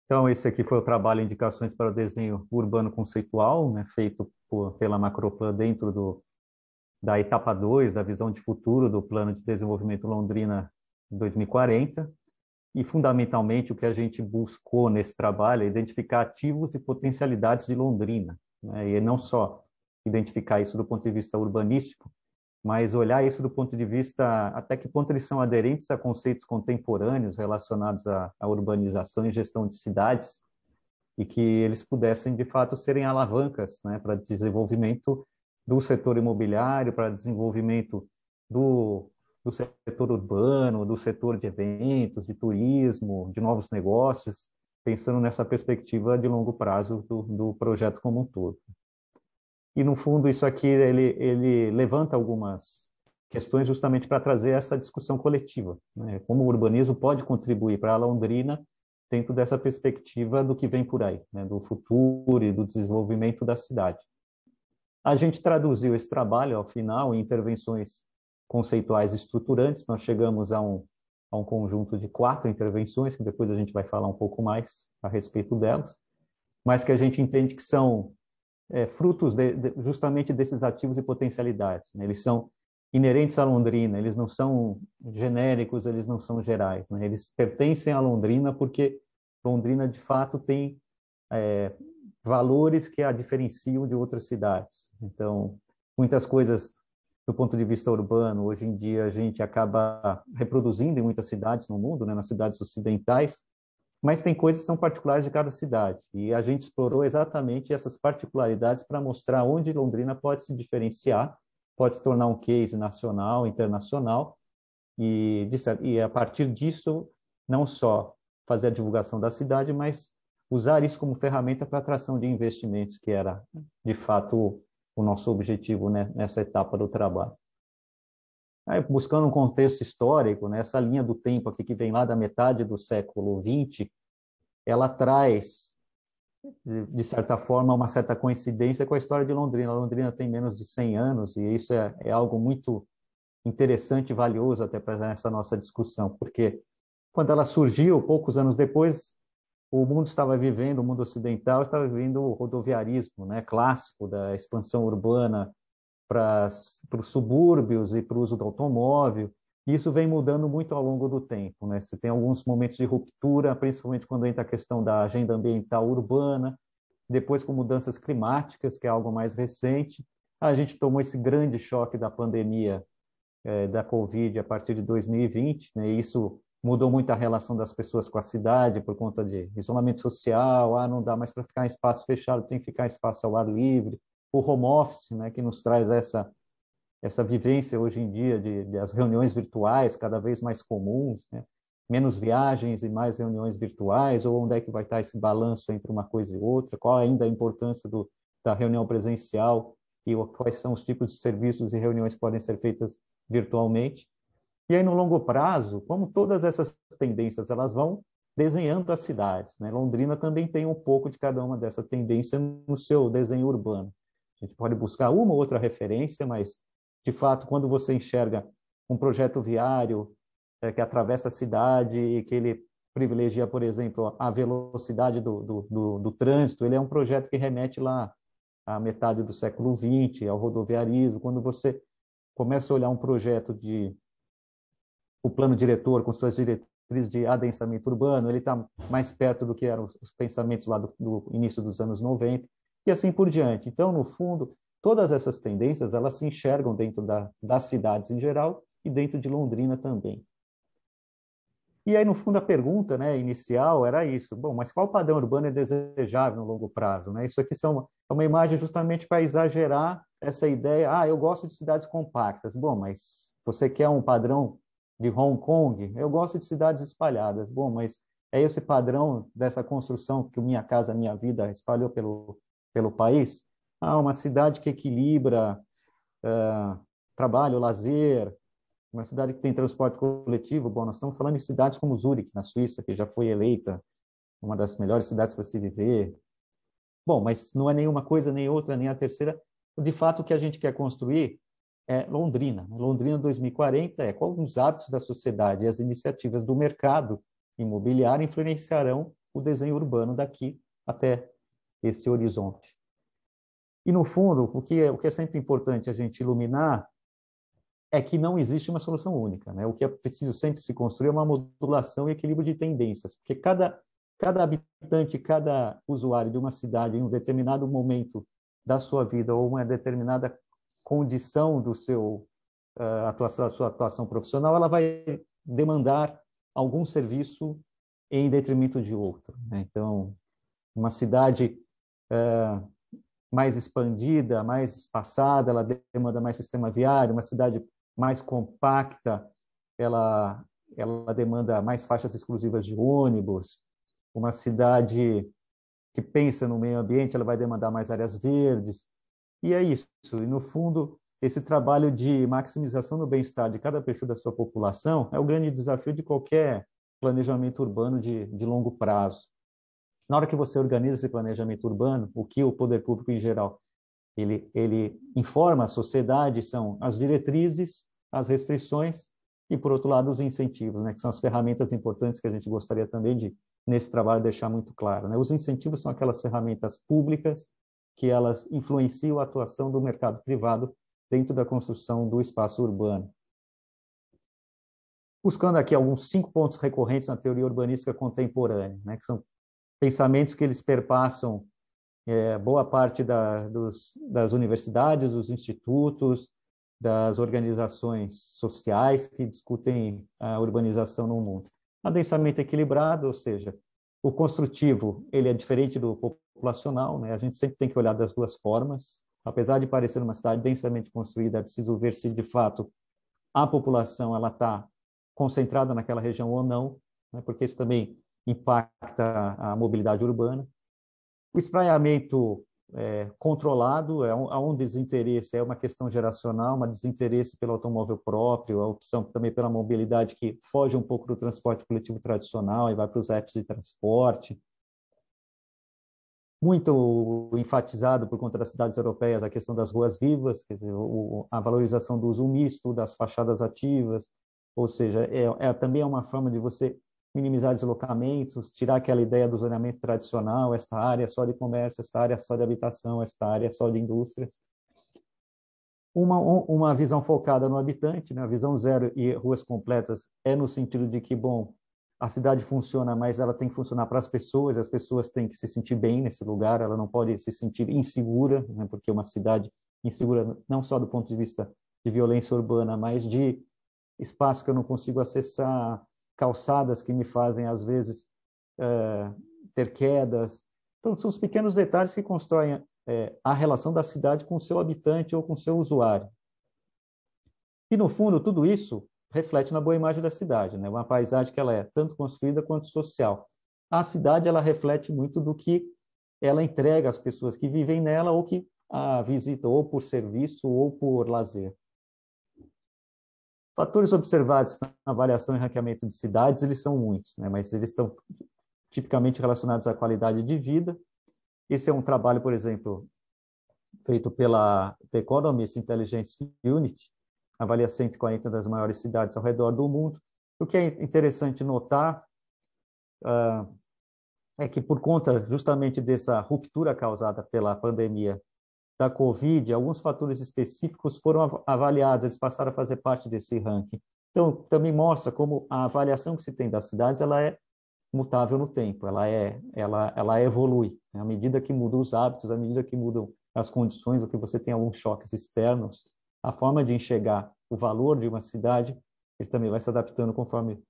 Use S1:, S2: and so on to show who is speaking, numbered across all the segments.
S1: Então, esse aqui foi o trabalho Indicações para o Desenho Urbano Conceitual, né, feito pela Macroplan dentro da etapa 2 da visão de futuro do Plano de Desenvolvimento Londrina 2040. E, fundamentalmente, o que a gente buscou nesse trabalho é identificar ativos e potencialidades de Londrina, né, e não só identificar isso do ponto de vista urbanístico, mas olhar isso do ponto de vista até que ponto eles são aderentes a conceitos contemporâneos relacionados à urbanização e gestão de cidades, e que eles pudessem, de fato, serem alavancas, né, para desenvolvimento do setor imobiliário, para desenvolvimento do setor urbano, do setor de eventos, de turismo, de novos negócios, pensando nessa perspectiva de longo prazo do projeto como um todo. E, no fundo, isso aqui ele levanta algumas questões justamente para trazer essa discussão coletiva, né? Como o urbanismo pode contribuir para a Londrina dentro dessa perspectiva do que vem por aí, né? Do futuro e do desenvolvimento da cidade. A gente traduziu esse trabalho, ao final, em intervenções conceituais estruturantes. Nós chegamos a um conjunto de 4 intervenções, que depois a gente vai falar um pouco mais a respeito delas, mas que a gente entende que são frutos justamente desses ativos e potencialidades, né? Eles são inerentes à Londrina, eles não são genéricos, eles não são gerais, né? Eles pertencem à Londrina porque Londrina, de fato, tem é, valores que a diferenciam de outras cidades. Então, muitas coisas do ponto de vista urbano, hoje em dia a gente acaba reproduzindo em muitas cidades no mundo, né, nas cidades ocidentais, mas tem coisas que são particulares de cada cidade. E a gente explorou exatamente essas particularidades para mostrar onde Londrina pode se diferenciar, pode se tornar um case nacional, internacional, e a partir disso, não só fazer a divulgação da cidade, mas usar isso como ferramenta para atração de investimentos, que era, de fato, o nosso objetivo, né, nessa etapa do trabalho. Aí, buscando um contexto histórico, né, essa linha do tempo aqui que vem lá da metade do século XX, ela traz, de certa forma, uma certa coincidência com a história de Londrina. A Londrina tem menos de 100 anos, e isso é algo muito interessante e valioso até para essa nossa discussão, porque quando ela surgiu, poucos anos depois, o mundo estava vivendo, o mundo ocidental estava vivendo o rodoviarismo, né, clássico da expansão urbana para os subúrbios e para o uso do automóvel. E isso vem mudando muito ao longo do tempo, né? Você tem alguns momentos de ruptura, principalmente quando entra a questão da agenda ambiental urbana, depois com mudanças climáticas, que é algo mais recente. A gente tomou esse grande choque da pandemia da Covid a partir de 2020, né? E isso mudou muito a relação das pessoas com a cidade por conta de isolamento social, não dá mais para ficar em espaço fechado, tem que ficar em espaço ao ar livre. O home office, né, que nos traz essa vivência hoje em dia de as reuniões virtuais cada vez mais comuns, né? Menos viagens e mais reuniões virtuais, ou onde é que vai estar esse balanço entre uma coisa e outra, qual ainda a importância da reunião presencial e quais são os tipos de serviços e reuniões que podem ser feitas virtualmente. E aí, no longo prazo, como todas essas tendências elas vão desenhando as cidades, né? Londrina também tem um pouco de cada uma dessa tendência no seu desenho urbano. A gente pode buscar uma ou outra referência, mas, de fato, quando você enxerga um projeto viário que atravessa a cidade e que ele privilegia, por exemplo, a velocidade do trânsito, ele é um projeto que remete lá à metade do século XX, ao rodoviarismo. Quando você começa a olhar um projeto o plano diretor com suas diretrizes de adensamento urbano, ele está mais perto do que eram os pensamentos lá do início dos anos 90, e assim por diante. Então, no fundo, todas essas tendências, elas se enxergam dentro das cidades em geral e dentro de Londrina também. E aí, no fundo, a pergunta, né, inicial era isso. Bom, mas qual padrão urbano é desejável no longo prazo, né? Isso aqui é uma imagem justamente para exagerar essa ideia. Eu gosto de cidades compactas. Bom, mas você quer um padrão de Hong Kong? Eu gosto de cidades espalhadas. Bom, mas é esse padrão dessa construção que o Minha Casa Minha Vida espalhou pelo país? Uma cidade que equilibra trabalho, lazer, uma cidade que tem transporte coletivo. Bom, nós estamos falando de cidades como Zurique, na Suíça, que já foi eleita uma das melhores cidades para se viver. Bom, mas não é nenhuma coisa, nem outra, nem a terceira. De fato, o que a gente quer construir é Londrina. Londrina 2040 quais os hábitos da sociedade e as iniciativas do mercado imobiliário influenciarão o desenho urbano daqui até esse horizonte. E, no fundo, o que é sempre importante a gente iluminar é que não existe uma solução única, né? O que é preciso sempre se construir é uma modulação e equilíbrio de tendências, porque cada habitante, cada usuário de uma cidade, em um determinado momento da sua vida ou uma determinada condição do seu da sua atuação profissional, ela vai demandar algum serviço em detrimento de outro, né? Então, uma cidade mais expandida, mais espaçada, ela demanda mais sistema viário. Uma cidade mais compacta, ela demanda mais faixas exclusivas de ônibus. Uma cidade que pensa no meio ambiente, ela vai demandar mais áreas verdes. E é isso. E, no fundo, esse trabalho de maximização do bem-estar de cada perfil da sua população é o grande desafio de qualquer planejamento urbano de longo prazo. Na hora que você organiza esse planejamento urbano, o que o poder público em geral ele informa a sociedade são as diretrizes, as restrições e, por outro lado, os incentivos, né, que são as ferramentas importantes que a gente gostaria também de, nesse trabalho, deixar muito claro, né? Os incentivos são aquelas ferramentas públicas que elas influenciam a atuação do mercado privado dentro da construção do espaço urbano. Buscando aqui alguns 5 pontos recorrentes na teoria urbanística contemporânea, né, que são pensamentos que eles perpassam boa parte das universidades, dos institutos, das organizações sociais que discutem a urbanização no mundo. Adensamento equilibrado, ou seja, o construtivo ele é diferente do populacional, né? A gente sempre tem que olhar das duas formas. Apesar de parecer uma cidade densamente construída, é preciso ver se, de fato, a população ela está concentrada naquela região ou não, né? Porque isso também impacta a mobilidade urbana. O espraiamento controlado há um desinteresse, é uma questão geracional, um desinteresse pelo automóvel próprio, a opção também pela mobilidade que foge um pouco do transporte coletivo tradicional e vai para os apps de transporte. Muito enfatizado por conta das cidades europeias a questão das ruas vivas, quer dizer, a valorização do uso misto, das fachadas ativas, ou seja, também é uma forma de você minimizar deslocamentos, tirar aquela ideia do zoneamento tradicional, esta área é só de comércio, esta área é só de habitação, esta área é só de indústrias. Uma visão focada no habitante, né? A visão zero e ruas completas é no sentido de que, bom, a cidade funciona, mas ela tem que funcionar para as pessoas têm que se sentir bem nesse lugar, ela não pode se sentir insegura, né? Porque uma cidade insegura não só do ponto de vista de violência urbana, mas de espaço que eu não consigo acessar, calçadas que me fazem, às vezes, ter quedas. Então, são os pequenos detalhes que constroem a relação da cidade com o seu habitante ou com o seu usuário. E, no fundo, tudo isso reflete na boa imagem da cidade, né? Uma paisagem que ela é tanto construída quanto social. A cidade, ela reflete muito do que ela entrega às pessoas que vivem nela ou que a visitam, ou por serviço ou por lazer. Fatores observados na avaliação e ranqueamento de cidades, eles são muitos, né? Mas eles estão tipicamente relacionados à qualidade de vida. Esse é um trabalho, por exemplo, feito pela The Economist Intelligence Unit, avalia 140 das maiores cidades ao redor do mundo. O que é interessante notar é que, por conta justamente dessa ruptura causada pela pandemia da Covid, alguns fatores específicos foram avaliados, eles passaram a fazer parte desse ranking. Então, também mostra como a avaliação que se tem das cidades ela é mutável no tempo, ela evolui. À medida que mudam os hábitos, à medida que mudam as condições, ou que você tem alguns choques externos, a forma de enxergar o valor de uma cidade, ele também vai se adaptando conforme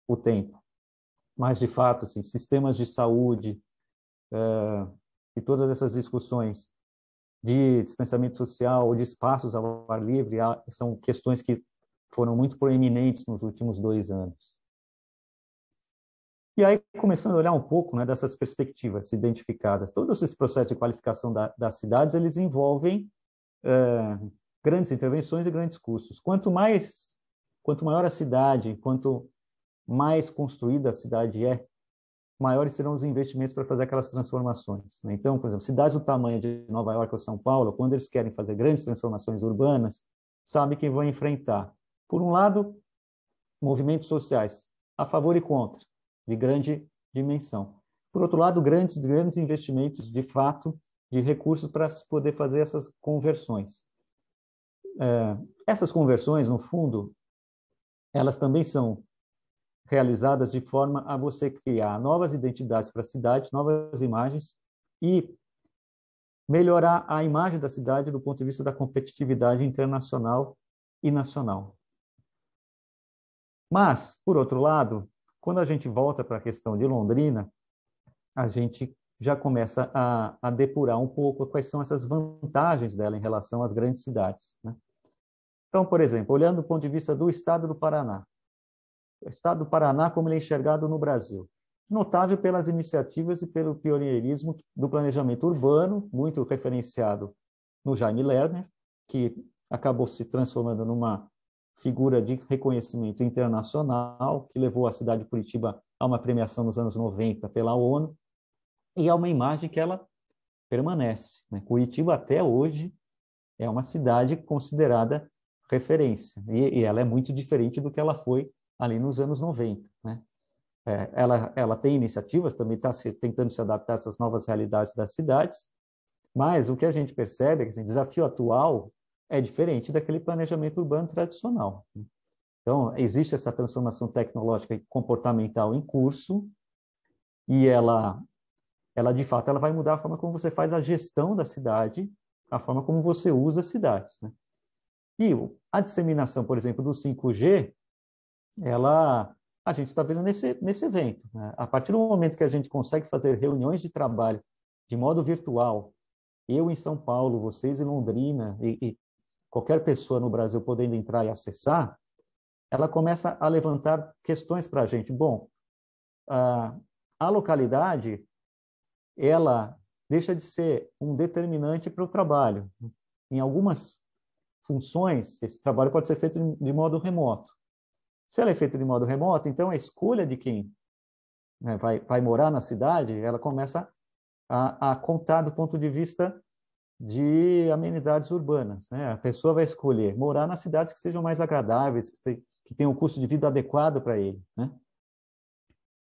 S1: o tempo. Mas, de fato, assim, sistemas de saúde e todas essas discussões de distanciamento social ou de espaços ao ar livre são questões que foram muito proeminentes nos últimos 2 anos. E aí, começando a olhar um pouco, né, dessas perspectivas identificadas, todos esses processos de qualificação das cidades, eles envolvem grandes intervenções e grandes custos. Quanto maior a cidade, quanto mais construída a cidade é, maiores serão os investimentos para fazer aquelas transformações, né? Então, por exemplo, cidades do tamanho de Nova York ou São Paulo, quando eles querem fazer grandes transformações urbanas, sabem que vão enfrentar, por um lado, movimentos sociais a favor e contra, de grande dimensão. Por outro lado, grandes investimentos, de fato, de recursos para se poder fazer essas conversões. Essas conversões, no fundo, elas também são realizadas de forma a você criar novas identidades para a cidade, novas imagens e melhorar a imagem da cidade do ponto de vista da competitividade internacional e nacional. Mas, por outro lado, quando a gente volta para a questão de Londrina, a gente já começa a depurar um pouco quais são essas vantagens dela em relação às grandes cidades, né? Então, por exemplo, olhando do ponto de vista do Estado do Paraná, o Estado do Paraná, como ele é enxergado no Brasil, notável pelas iniciativas e pelo pioneirismo do planejamento urbano, muito referenciado no Jaime Lerner, que acabou se transformando numa figura de reconhecimento internacional, que levou a cidade de Curitiba a uma premiação nos anos 90 pela ONU, e é uma imagem que ela permanece, né? Curitiba, até hoje, é uma cidade considerada referência, e ela é muito diferente do que ela foi ali nos anos 90, né? Ela tem iniciativas, também está tentando se adaptar a essas novas realidades das cidades, mas o que a gente percebe é que o desafio atual é diferente daquele planejamento urbano tradicional. Então, existe essa transformação tecnológica e comportamental em curso, e ela de fato, ela vai mudar a forma como você faz a gestão da cidade, a forma como você usa as cidades, né? E a disseminação, por exemplo, do 5G, a gente está vendo nesse evento, né? A partir do momento que a gente consegue fazer reuniões de trabalho de modo virtual, eu em São Paulo, vocês em Londrina, e qualquer pessoa no Brasil podendo entrar e acessar, ela começa a levantar questões para a gente. Bom, a localidade, ela deixa de ser um determinante para o trabalho. Em algumas funções, esse trabalho pode ser feito de modo remoto. Se ela é feita de modo remoto, então a escolha de quem, né, vai morar na cidade, ela começa a contar do ponto de vista de amenidades urbanas, né? A pessoa vai escolher morar nas cidades que sejam mais agradáveis, que tenham um custo de vida adequado para ele, né?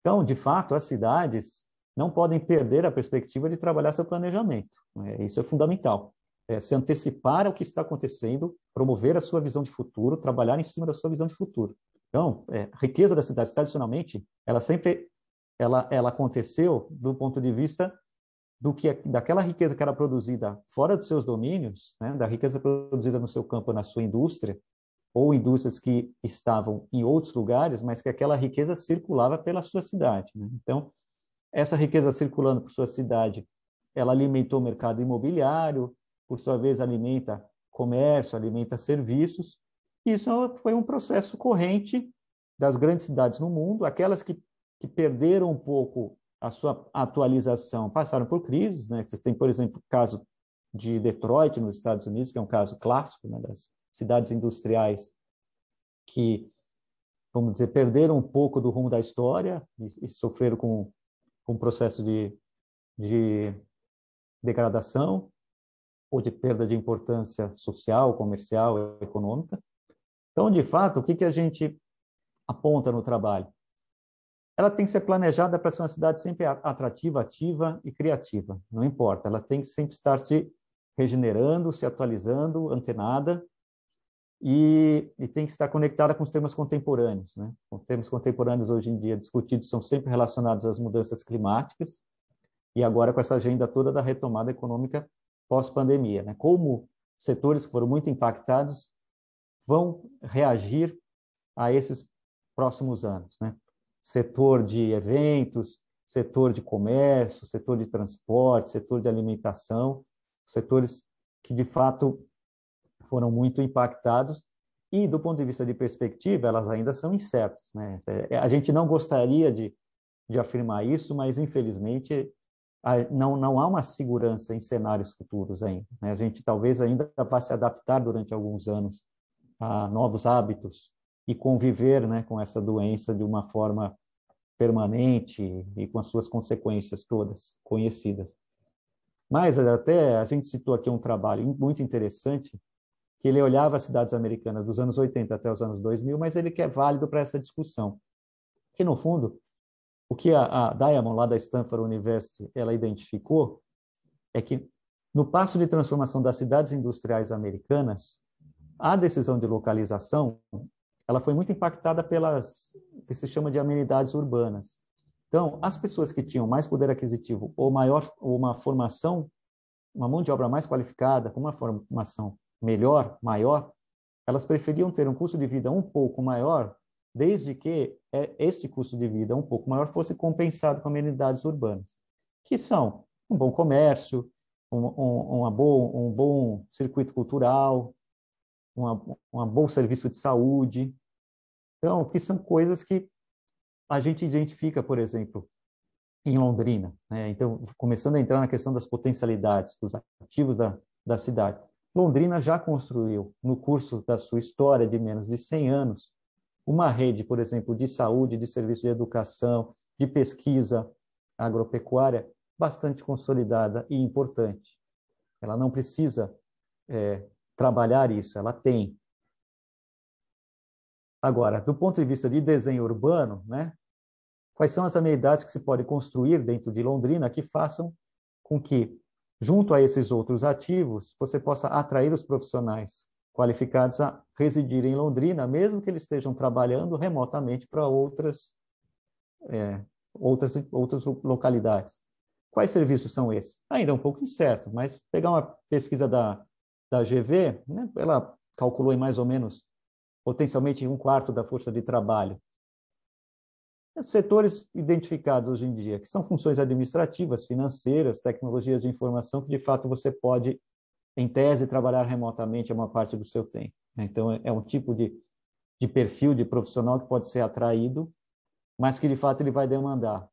S1: Então, de fato, as cidades não podem perder a perspectiva de trabalhar seu planejamento, né? Isso é fundamental. Se antecipar ao que está acontecendo, promover a sua visão de futuro, trabalhar em cima da sua visão de futuro. Então, a riqueza das cidades, tradicionalmente, ela aconteceu do ponto de vista daquela riqueza que era produzida fora dos seus domínios, né, da riqueza produzida no seu campo, na sua indústria, ou indústrias que estavam em outros lugares, mas que aquela riqueza circulava pela sua cidade, né? Então, essa riqueza circulando por sua cidade, ela alimentou o mercado imobiliário, por sua vez alimenta comércio, alimenta serviços. Isso foi um processo corrente das grandes cidades no mundo, aquelas que perderam um pouco a sua atualização passaram por crises, né? Você tem, por exemplo, o caso de Detroit, nos Estados Unidos, que é um caso clássico, né, das cidades industriais que, vamos dizer, perderam um pouco do rumo da história e sofreram com um processo de degradação ou de perda de importância social, comercial, econômica. Então, de fato, o que a gente aponta no trabalho? Ela tem que ser planejada para ser uma cidade sempre atrativa, ativa e criativa. Não importa, ela tem que sempre estar se regenerando, se atualizando, antenada, e tem que estar conectada com os temas contemporâneos, né? Os temas contemporâneos hoje em dia discutidos são sempre relacionados às mudanças climáticas, e agora com essa agenda toda da retomada econômica pós-pandemia, né? Como setores que foram muito impactados vão reagir a esses próximos anos, né? Setor de eventos, setor de comércio, setor de transporte, setor de alimentação, setores que, de fato, foram muito impactados e, do ponto de vista de perspectiva, elas ainda são incertas, né? A gente não gostaria de afirmar isso, mas, infelizmente, não há uma segurança em cenários futuros ainda, né? A gente talvez ainda vá se adaptar durante alguns anos a novos hábitos e conviver, né, com essa doença de uma forma permanente e com as suas consequências todas conhecidas. Mas até a gente citou aqui um trabalho muito interessante, que ele olhava as cidades americanas dos anos 80 até os anos 2000, mas ele que é válido para essa discussão. Que, no fundo, O que a Diamond, lá da Stanford University, ela identificou é que, no passo de transformação das cidades industriais americanas, a decisão de localização ela foi muito impactada pelas que se chama de amenidades urbanas. Então, as pessoas que tinham mais poder aquisitivo ou uma formação, uma mão de obra mais qualificada, com uma formação melhor, maior, elas preferiam ter um custo de vida um pouco maior, desde que este custo de vida um pouco maior fosse compensado com amenidades urbanas, que são um bom comércio, um bom circuito cultural, um bom serviço de saúde. Então, que são coisas que a gente identifica, por exemplo, em Londrina, né? Então, começando a entrar na questão das potencialidades, dos ativos da cidade. Londrina já construiu, no curso da sua história de menos de 100 anos, uma rede, por exemplo, de saúde, de serviço de educação, de pesquisa agropecuária bastante consolidada e importante. Ela não precisa trabalhar isso, ela tem. Agora, do ponto de vista de desenho urbano, né, quais são as amenidades que se pode construir dentro de Londrina que façam com que, junto a esses outros ativos, você possa atrair os profissionais qualificados a residirem em Londrina, mesmo que eles estejam trabalhando remotamente para outras localidades. Quais serviços são esses? Ainda é um pouco incerto, mas pegar uma pesquisa da GV, né, ela calculou em mais ou menos, potencialmente, 1/4 da força de trabalho. Setores identificados hoje em dia, que são funções administrativas, financeiras, tecnologias de informação, que de fato você pode, em tese, trabalhar remotamente uma parte do seu tempo. Então, é um tipo de perfil de profissional que pode ser atraído, mas que de fato ele vai demandar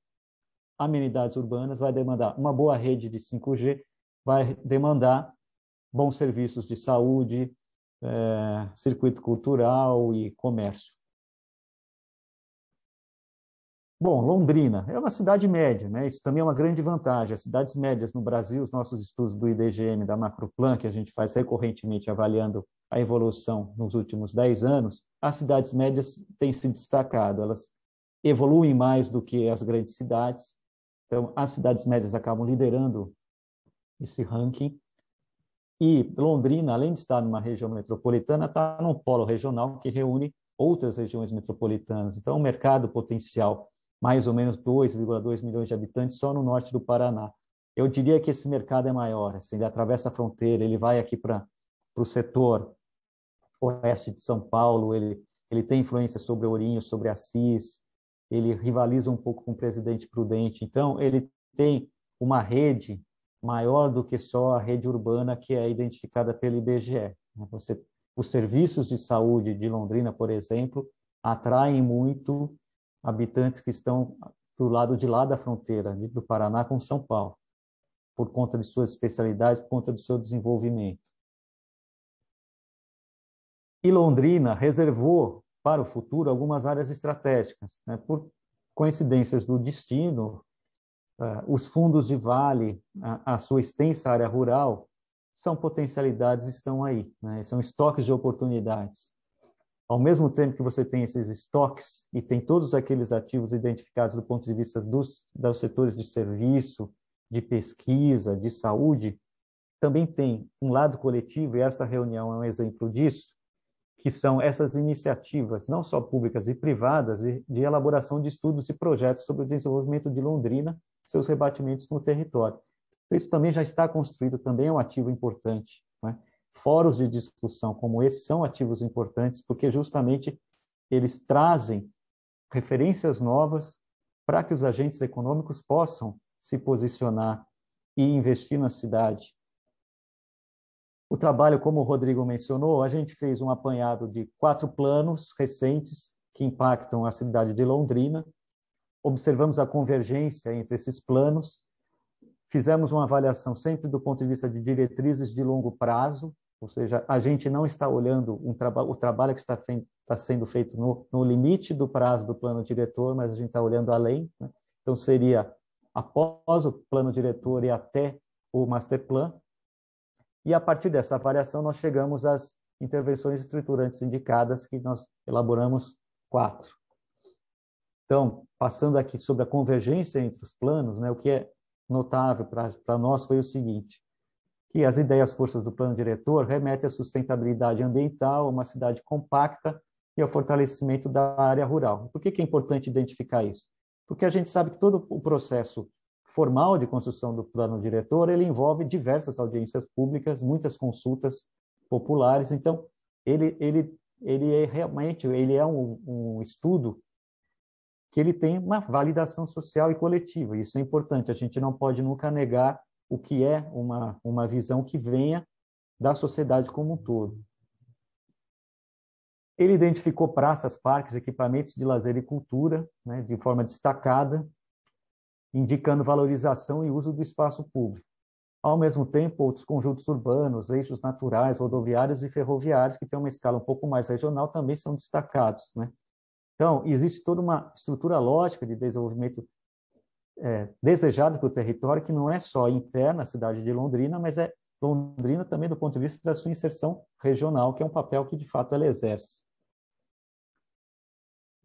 S1: amenidades urbanas, vai demandar uma boa rede de 5G, vai demandar bons serviços de saúde, circuito cultural e comércio. Bom, Londrina é uma cidade média, né? Isso também é uma grande vantagem. As cidades médias no Brasil, os nossos estudos do IDGM, da Macroplan, que a gente faz recorrentemente avaliando a evolução nos últimos 10 anos, as cidades médias têm se destacado, elas evoluem mais do que as grandes cidades. Então, as cidades médias acabam liderando esse ranking. E Londrina, além de estar numa região metropolitana, está num polo regional que reúne outras regiões metropolitanas. Então, um mercado potencial mais ou menos 2,2 milhões de habitantes só no norte do Paraná. Eu diria que esse mercado é maior, assim, ele atravessa a fronteira, ele vai aqui para o setor oeste de São Paulo, ele tem influência sobre Ourinhos, sobre Assis, ele rivaliza um pouco com o Presidente Prudente. Então, ele tem uma rede maior do que só a rede urbana que é identificada pelo IBGE. Os serviços de saúde de Londrina, por exemplo, atraem muito habitantes que estão do lado de lá da fronteira, do Paraná com São Paulo, por conta de suas especialidades, por conta do seu desenvolvimento. E Londrina reservou para o futuro algumas áreas estratégicas, né? Por coincidências do destino, os fundos de vale, a sua extensa área rural, são potencialidades, estão aí, né? São estoques de oportunidades. Ao mesmo tempo que você tem esses estoques e tem todos aqueles ativos identificados do ponto de vista dos setores de serviço, de pesquisa, de saúde, também tem um lado coletivo, e essa reunião é um exemplo disso, que são essas iniciativas, não só públicas e privadas, de elaboração de estudos e projetos sobre o desenvolvimento de Londrina, seus rebatimentos no território. Então, isso também já está construído, também é um ativo importante, né? Fóruns de discussão como esse são ativos importantes porque justamente eles trazem referências novas para que os agentes econômicos possam se posicionar e investir na cidade. O trabalho, como o Rodrigo mencionou, a gente fez um apanhado de 4 planos recentes que impactam a cidade de Londrina. Observamos a convergência entre esses planos. Fizemos uma avaliação sempre do ponto de vista de diretrizes de longo prazo, ou seja, a gente não está olhando o trabalho que está sendo feito no limite do prazo do plano diretor, mas a gente está olhando além, né? Então, seria após o plano diretor e até o master plan. E, a partir dessa avaliação, nós chegamos às intervenções estruturantes indicadas, que nós elaboramos 4. Então, passando aqui sobre a convergência entre os planos, né, o que é notável para nós foi o seguinte, que as ideias forças do plano diretor remetem à sustentabilidade ambiental, uma cidade compacta e ao fortalecimento da área rural. Por que é importante identificar isso? Porque a gente sabe que todo o processo formal de construção do plano diretor, ele envolve diversas audiências públicas, muitas consultas populares, então ele é realmente um estudo que ele tem uma validação social e coletiva. Isso é importante, a gente não pode nunca negar o que é uma visão que venha da sociedade como um todo. Ele identificou praças, parques, equipamentos de lazer e cultura, né, de forma destacada, indicando valorização e uso do espaço público. Ao mesmo tempo, outros conjuntos urbanos, eixos naturais, rodoviários e ferroviários, que têm uma escala um pouco mais regional, também são destacados, né? Então, existe toda uma estrutura lógica de desenvolvimento desejado para o território, que não é só interna à cidade de Londrina, mas é Londrina também do ponto de vista da sua inserção regional, que é um papel que, de fato, ela exerce.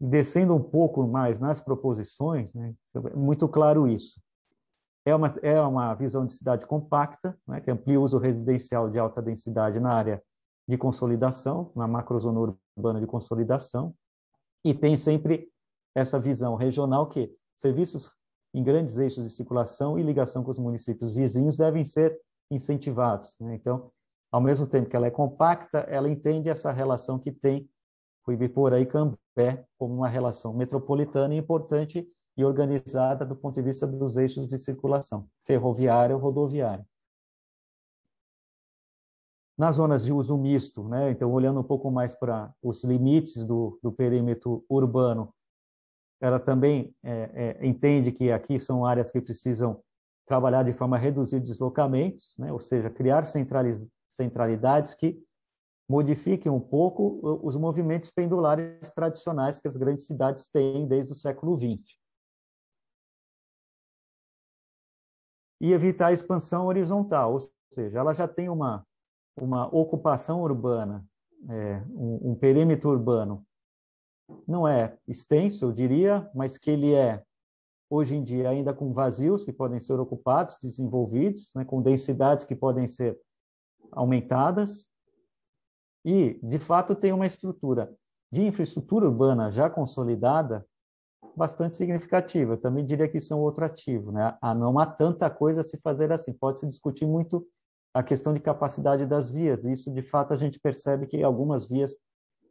S1: Descendo um pouco mais nas proposições, né, é muito claro isso. É uma visão de cidade compacta, né, que amplia o uso residencial de alta densidade na área de consolidação, na macrozona urbana de consolidação, e tem sempre essa visão regional que serviços em grandes eixos de circulação e ligação com os municípios vizinhos devem ser incentivados, né? Então, ao mesmo tempo que ela é compacta, ela entende essa relação que tem o Ibiporã e Cambé como uma relação metropolitana importante e organizada do ponto de vista dos eixos de circulação, ferroviária ou rodoviária. Nas zonas de uso misto, né? Então, olhando um pouco mais para os limites do perímetro urbano, ela também entende que aqui são áreas que precisam trabalhar de forma a reduzir deslocamentos, né? Ou seja, criar centralidades que modifiquem um pouco os movimentos pendulares tradicionais que as grandes cidades têm desde o século XX. E evitar a expansão horizontal, ou seja, ela já tem uma ocupação urbana, um perímetro urbano, não é extenso, eu diria, mas que ele é, hoje em dia, ainda com vazios que podem ser ocupados, desenvolvidos, né, com densidades que podem ser aumentadas, e, de fato, tem uma estrutura de infraestrutura urbana já consolidada bastante significativa. Eu também diria que isso é um outro ativo, né? Não há tanta coisa a se fazer assim. Pode-se discutir muito a questão de capacidade das vias, e isso, de fato, a gente percebe que algumas vias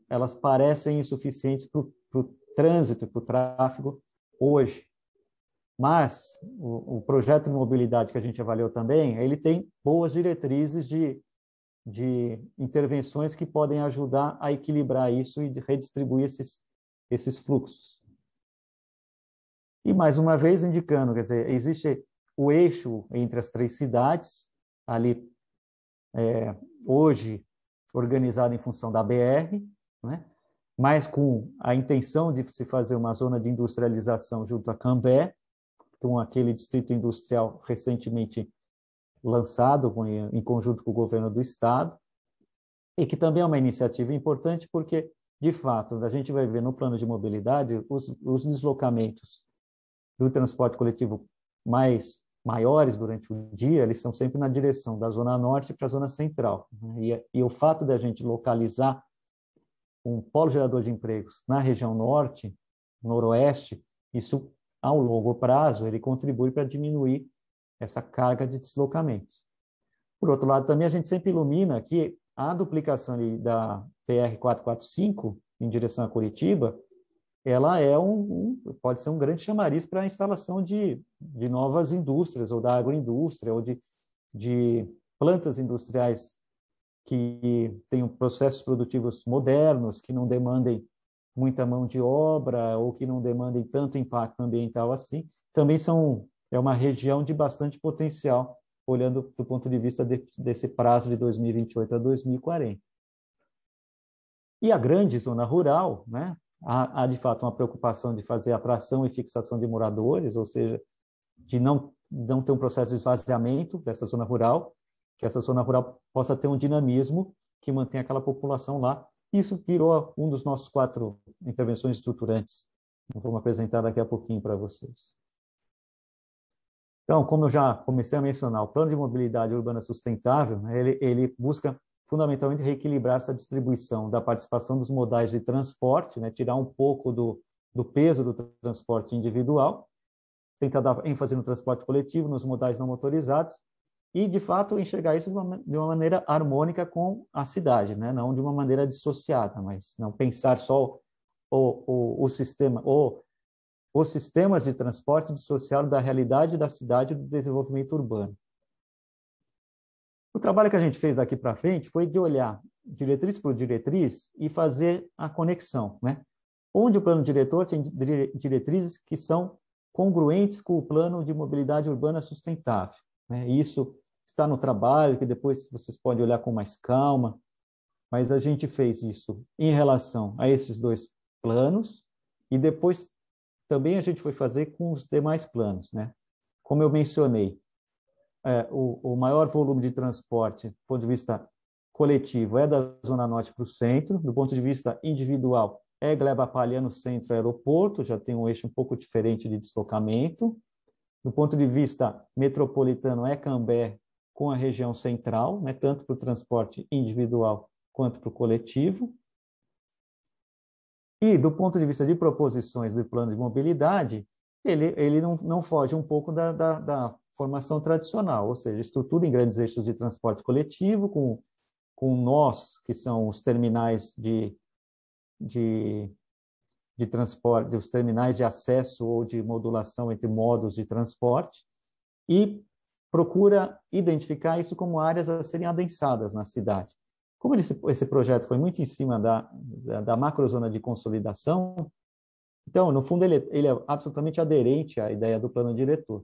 S1: elas parecem insuficientes para o trânsito, para o tráfego hoje. Mas o projeto de mobilidade que a gente avaliou também, ele tem boas diretrizes de intervenções que podem ajudar a equilibrar isso e redistribuir esses fluxos. E, mais uma vez, indicando, quer dizer, existe o eixo entre as três cidades, ali, hoje, organizado em função da BR, né? Mas com a intenção de se fazer uma zona de industrialização junto a Cambé, com aquele distrito industrial recentemente lançado em conjunto com o governo do estado, e que também é uma iniciativa importante porque, de fato, a gente vai ver no plano de mobilidade os deslocamentos do transporte coletivo maiores durante o dia, eles são sempre na direção da zona norte para a zona central, né? E o fato de a gente localizar um polo gerador de empregos na região norte, noroeste, isso, ao longo prazo, ele contribui para diminuir essa carga de deslocamentos. Por outro lado, também a gente sempre ilumina que a duplicação da PR-445 em direção a Curitiba, ela pode ser um grande chamariz para a instalação de novas indústrias, ou da agroindústria, ou de plantas industriais que tenham processos produtivos modernos, que não demandem muita mão de obra ou que não demandem tanto impacto ambiental assim, também é uma região de bastante potencial, olhando do ponto de vista desse prazo de 2028 a 2040. E a grande zona rural, né, há de fato uma preocupação de fazer atração e fixação de moradores, ou seja, de não ter um processo de esvaziamento dessa zona rural, que essa zona rural possa ter um dinamismo que mantenha aquela população lá. Isso virou um dos nossos 4 intervenções estruturantes Vamos apresentar daqui a pouquinho para vocês. Então, como eu já comecei a mencionar, o Plano de Mobilidade Urbana Sustentável, né, ele busca fundamentalmente reequilibrar essa distribuição da participação dos modais de transporte, né, tirar um pouco do peso do transporte individual, tentar dar ênfase no transporte coletivo, nos modais não motorizados, e, de fato, enxergar isso de uma maneira harmônica com a cidade, né, não de uma maneira dissociada, mas não pensar só o sistema, os sistemas de transporte dissociados da realidade da cidade e do desenvolvimento urbano. O trabalho que a gente fez daqui para frente foi de olhar diretriz por diretriz e fazer a conexão, né? Onde o plano diretor tem diretrizes que são congruentes com o plano de mobilidade urbana sustentável, né? Isso está no trabalho, que depois vocês podem olhar com mais calma, mas a gente fez isso em relação a esses dois planos e depois também a gente foi fazer com os demais planos, né? Como eu mencionei, o maior volume de transporte, do ponto de vista coletivo, é da Zona Norte para o centro, do ponto de vista individual, é Gleba Palhano, centro, aeroporto, já tem um eixo um pouco diferente de deslocamento. Do ponto de vista metropolitano, é Cambé com a região central, né, tanto para o transporte individual quanto para o coletivo. E, do ponto de vista de proposições do plano de mobilidade, ele não foge um pouco da formação tradicional, ou seja, estrutura em grandes eixos de transporte coletivo, com nós, que são os terminais de transporte, os terminais de acesso ou de modulação entre modos de transporte, e procura identificar isso como áreas a serem adensadas na cidade. Como esse projeto foi muito em cima da macrozona de consolidação, então, no fundo, ele é absolutamente aderente à ideia do plano diretor.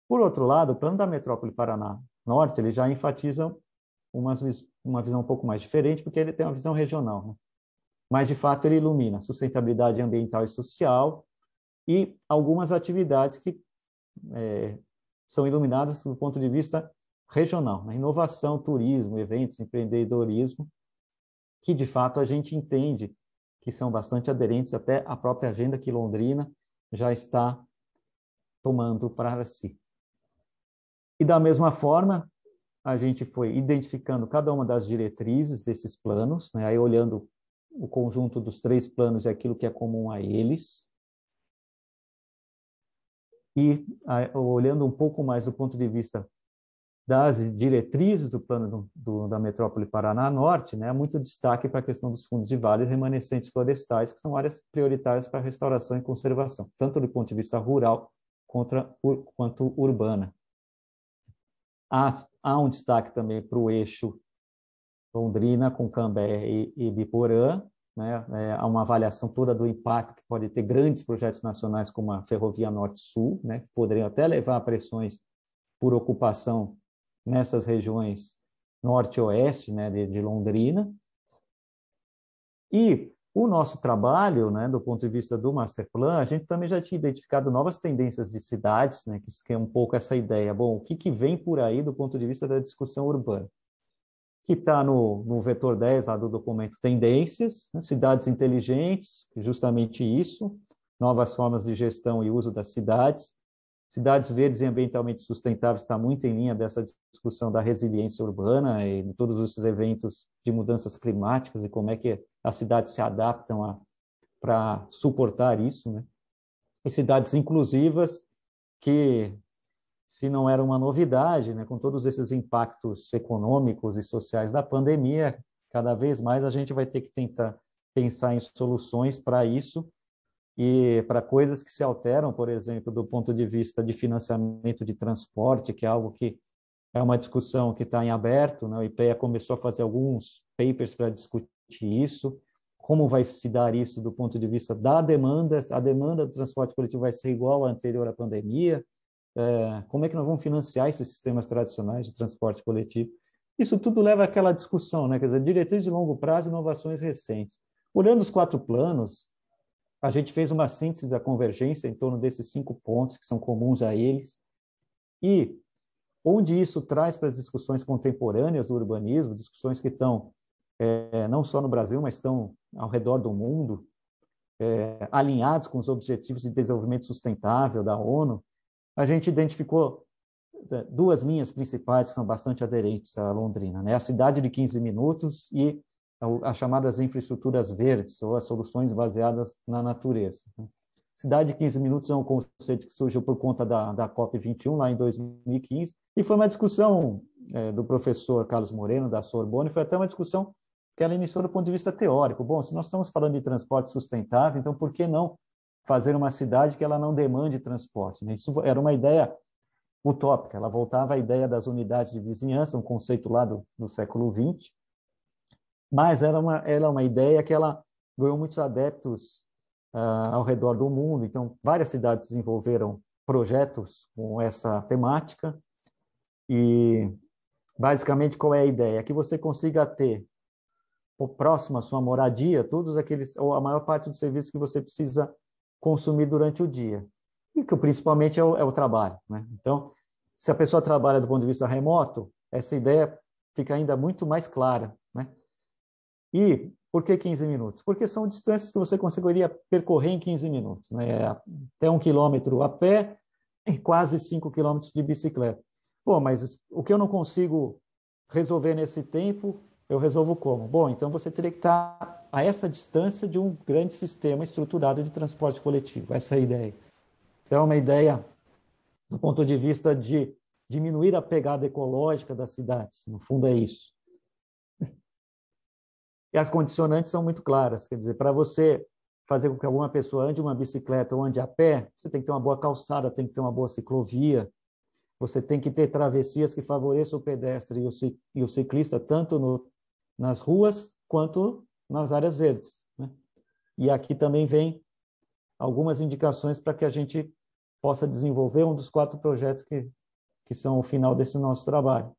S1: Por outro lado, o plano da Metrópole Paraná Norte, ele já enfatiza uma visão um pouco mais diferente, porque ele tem uma visão regional, né? Mas, de fato, ele ilumina sustentabilidade ambiental e social e algumas atividades que são iluminadas do ponto de vista regional, né? Inovação, turismo, eventos, empreendedorismo, que, de fato, a gente entende que são bastante aderentes até à própria agenda que Londrina já está tomando para si. E, da mesma forma, a gente foi identificando cada uma das diretrizes desses planos, né? Aí olhando o conjunto dos 3 planos e aquilo que é comum a eles, e olhando um pouco mais do ponto de vista das diretrizes do plano da Metrópole Paraná Norte, né, há muito destaque para a questão dos fundos de vale e remanescentes florestais, que são áreas prioritárias para restauração e conservação, tanto do ponto de vista rural quanto urbana. Há um destaque também para o eixo Londrina com Cambé e Biporã, né? Há uma avaliação toda do impacto que pode ter grandes projetos nacionais como a Ferrovia Norte-Sul, né, que poderiam até levar a pressões por ocupação nessas regiões norte e oeste, né, de Londrina. E o nosso trabalho, né, do ponto de vista do Masterplan, a gente também já tinha identificado novas tendências de cidades, né, que é um pouco essa ideia. Bom, o que vem por aí do ponto de vista da discussão urbana? Que está no vetor 10 lá do documento Tendências, né, cidades inteligentes, justamente isso, novas formas de gestão e uso das cidades. Cidades verdes e ambientalmente sustentáveis está muito em linha dessa discussão da resiliência urbana e de todos esses eventos de mudanças climáticas e como é que as cidades se adaptam para suportar isso, né? E cidades inclusivas que, se não era uma novidade, né, com todos esses impactos econômicos e sociais da pandemia, cada vez mais a gente vai ter que tentar pensar em soluções para isso e para coisas que se alteram, por exemplo, do ponto de vista de financiamento de transporte, que é algo que é uma discussão que está em aberto, né? O IPEA começou a fazer alguns papers para discutir isso, como vai se dar isso do ponto de vista da demanda, a demanda do transporte coletivo vai ser igual à anterior à pandemia, como é que nós vamos financiar esses sistemas tradicionais de transporte coletivo? Isso tudo leva àquela discussão, né? Quer dizer, diretriz de longo prazo e inovações recentes. Olhando os 4 planos, a gente fez uma síntese da convergência em torno desses 5 pontos que são comuns a eles, e onde isso traz para as discussões contemporâneas do urbanismo, discussões que estão não só no Brasil, mas estão ao redor do mundo, alinhados com os Objetivos de Desenvolvimento Sustentável da ONU, a gente identificou duas linhas principais que são bastante aderentes a Londrina, né? A cidade de 15 minutos e as chamadas infraestruturas verdes, ou as soluções baseadas na natureza. Cidade de 15 minutos é um conceito que surgiu por conta da COP21, lá em 2015, e foi uma discussão do professor Carlos Moreno, da Sorbonne, foi até uma discussão que ela iniciou do ponto de vista teórico. Bom, se nós estamos falando de transporte sustentável, então por que não fazer uma cidade que ela não demande transporte, né? Isso era uma ideia utópica, ela voltava à ideia das unidades de vizinhança, um conceito lá do século XX, mas era uma ideia que ela ganhou muitos adeptos ao redor do mundo. Então, várias cidades desenvolveram projetos com essa temática e, basicamente, qual é a ideia? É que você consiga ter próximo à sua moradia todos aqueles, ou a maior parte dos serviços que você precisa consumir durante o dia, e que principalmente é o trabalho, né? Então, se a pessoa trabalha do ponto de vista remoto, essa ideia fica ainda muito mais clara, né? E por que 15 minutos? Porque são distâncias que você conseguiria percorrer em 15 minutos, né? Até 1 quilômetro a pé e quase 5 quilômetros de bicicleta. Bom, mas o que eu não consigo resolver nesse tempo, eu resolvo como? Bom, então você teria que estar a essa distância de um grande sistema estruturado de transporte coletivo. Essa é a ideia. Então, é uma ideia do ponto de vista de diminuir a pegada ecológica das cidades. No fundo, é isso. E as condicionantes são muito claras. Quer dizer, para você fazer com que alguma pessoa ande uma bicicleta ou ande a pé, você tem que ter uma boa calçada, tem que ter uma boa ciclovia, você tem que ter travessias que favoreçam o pedestre e o ciclista, tanto nas ruas quanto nas áreas verdes, né? E aqui também vem algumas indicações para que a gente possa desenvolver um dos 4 projetos que são o final desse nosso trabalho.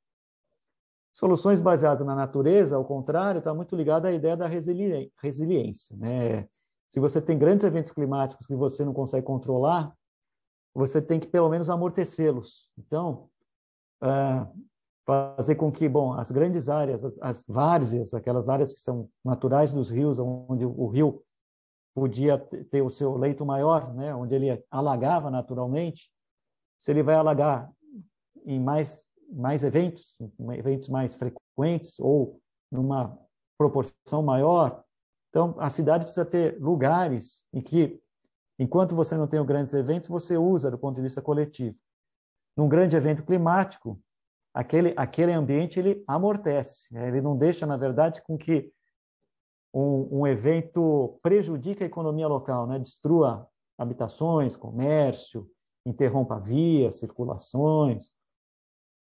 S1: Soluções baseadas na natureza, ao contrário, está muito ligada à ideia da resiliência, né? Se você tem grandes eventos climáticos que você não consegue controlar, você tem que, pelo menos, amortecê-los. Então, fazer com que, bom, as grandes áreas, as várzeas, aquelas áreas que são naturais dos rios, onde o rio podia ter o seu leito maior, né, onde ele alagava naturalmente, se ele vai alagar em mais eventos mais frequentes ou numa proporção maior, então a cidade precisa ter lugares em que, enquanto você não tem grandes eventos, você usa do ponto de vista coletivo. Num grande evento climático, aquele ambiente ele amortece, ele não deixa, na verdade, com que um evento prejudique a economia local, né? Destrua habitações, comércio, interrompa vias, circulações.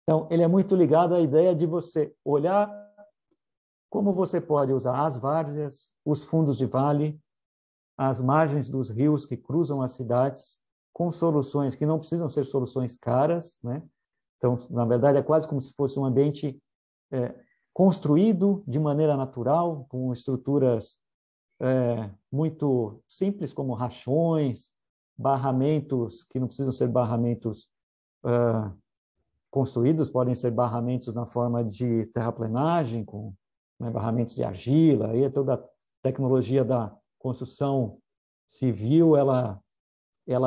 S1: Então, ele é muito ligado à ideia de você olhar como você pode usar as várzeas, os fundos de vale, as margens dos rios que cruzam as cidades, com soluções que não precisam ser soluções caras, né? Então, na verdade, é quase como se fosse um ambiente construído de maneira natural, com estruturas muito simples, como rachões, barramentos, que não precisam ser barramentos construídos, podem ser barramentos na forma de terraplenagem, com, né, barramentos de argila, aí toda a tecnologia da construção civil, ela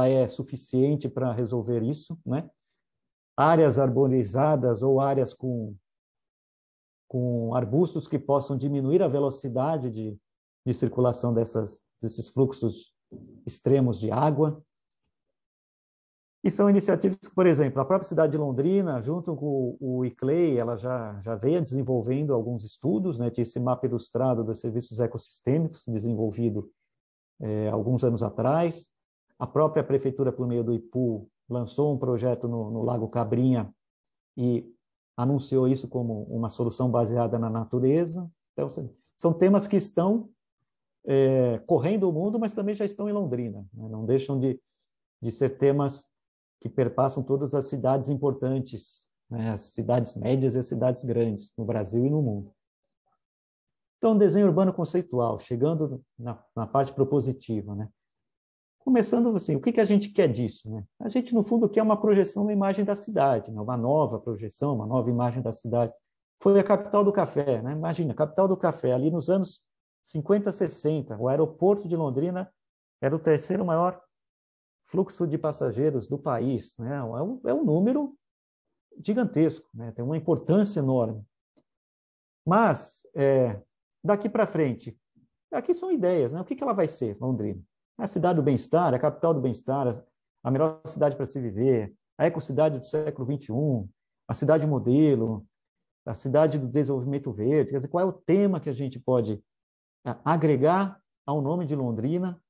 S1: é suficiente para resolver isso, né? Áreas arborizadas ou áreas com arbustos que possam diminuir a velocidade de circulação desses fluxos extremos de água. E são iniciativas que, por exemplo, a própria cidade de Londrina, junto com o ICLEI, ela já veio desenvolvendo alguns estudos, né? Tinha esse mapa ilustrado dos serviços ecossistêmicos, desenvolvido alguns anos atrás. A própria prefeitura, por meio do IPU, lançou um projeto no Lago Cabrinha e anunciou isso como uma solução baseada na natureza. Então, são temas que estão correndo o mundo, mas também já estão em Londrina, né? Não deixam de ser temas que perpassam todas as cidades importantes, né? As cidades médias e as cidades grandes, no Brasil e no mundo. Então, desenho urbano conceitual, chegando na parte propositiva, né? Começando assim, o que a gente quer disso, né? A gente, no fundo, quer uma projeção, uma imagem da cidade, né? Uma nova projeção, uma nova imagem da cidade. Foi a capital do café, né? Imagina, a capital do café, ali nos anos 50, 60, o aeroporto de Londrina era o terceiro maior fluxo de passageiros do país, né? É um número gigantesco, né? Tem uma importância enorme. Mas, daqui para frente, aqui são ideias, né? O que ela vai ser, Londrina? A cidade do bem-estar, a capital do bem-estar, a melhor cidade para se viver, a ecocidade do século XXI, a cidade modelo, a cidade do desenvolvimento verde. Quer dizer, qual é o tema que a gente pode agregar ao nome de Londrina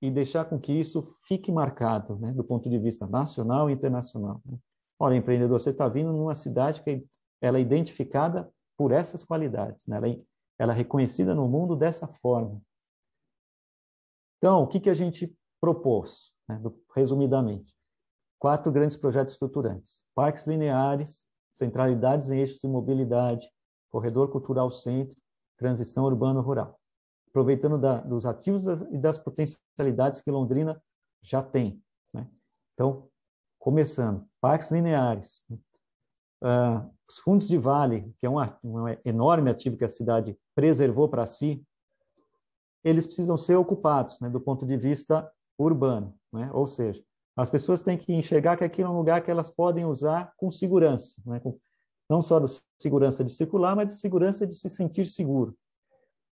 S1: e deixar com que isso fique marcado, né, do ponto de vista nacional e internacional, né? Olha, empreendedor, você está vindo numa cidade que ela é identificada por essas qualidades, né? Ela é reconhecida no mundo dessa forma. Então, o que a gente propôs, né, resumidamente? 4 grandes projetos estruturantes: parques lineares, centralidades em eixos de mobilidade, corredor cultural centro, transição urbano-rural, aproveitando dos ativos e das potencialidades que Londrina já tem, né? Então, começando, parques lineares, os fundos de vale, que é um enorme ativo que a cidade preservou para si, eles precisam ser ocupados, né, do ponto de vista urbano, né? Ou seja, as pessoas têm que enxergar que aquilo é um lugar que elas podem usar com segurança, né? Não só de segurança de circular, mas de segurança de se sentir seguro,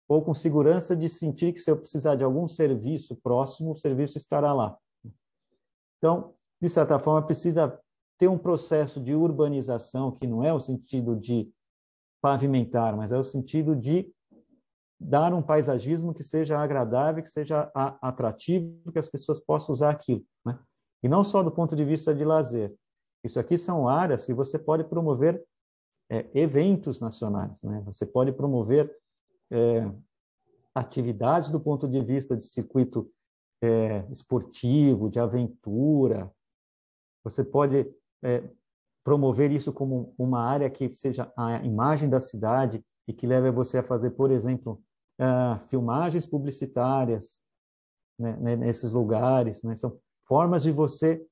S1: ou com segurança de sentir que, se eu precisar de algum serviço próximo, o serviço estará lá. Então, de certa forma, precisa ter um processo de urbanização que não é o sentido de pavimentar, mas é o sentido de dar um paisagismo que seja agradável, que seja atrativo, que as pessoas possam usar aquilo, né? E não só do ponto de vista de lazer. Isso aqui são áreas que você pode promover eventos nacionais, né? Você pode promover atividades do ponto de vista de circuito esportivo, de aventura. Você pode promover isso como uma área que seja a imagem da cidade e que leve você a fazer, por exemplo, filmagens publicitárias, né, nesses lugares, né? São formas de você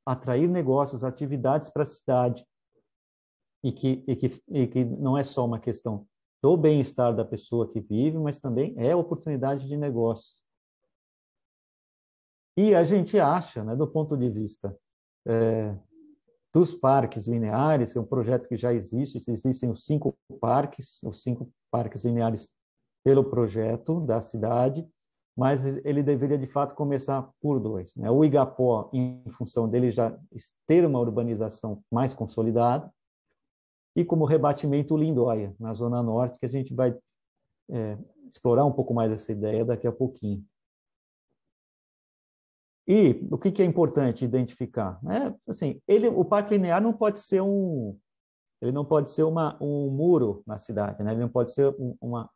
S1: atrair negócios, atividades para a cidade e que não é só uma questão do bem-estar da pessoa que vive, mas também é oportunidade de negócio. E a gente acha, né, do ponto de vista dos parques lineares, que é um projeto que já existe, existem os 5 parques lineares pelo projeto da cidade, mas ele deveria, de fato, começar por 2, né? O Igapó, em função dele já ter uma urbanização mais consolidada, e como rebatimento o Lindóia, na Zona Norte, que a gente vai explorar um pouco mais essa ideia daqui a pouquinho. E o que é importante identificar? Assim, o parque linear não pode ser um muro na cidade, né? Ele não pode ser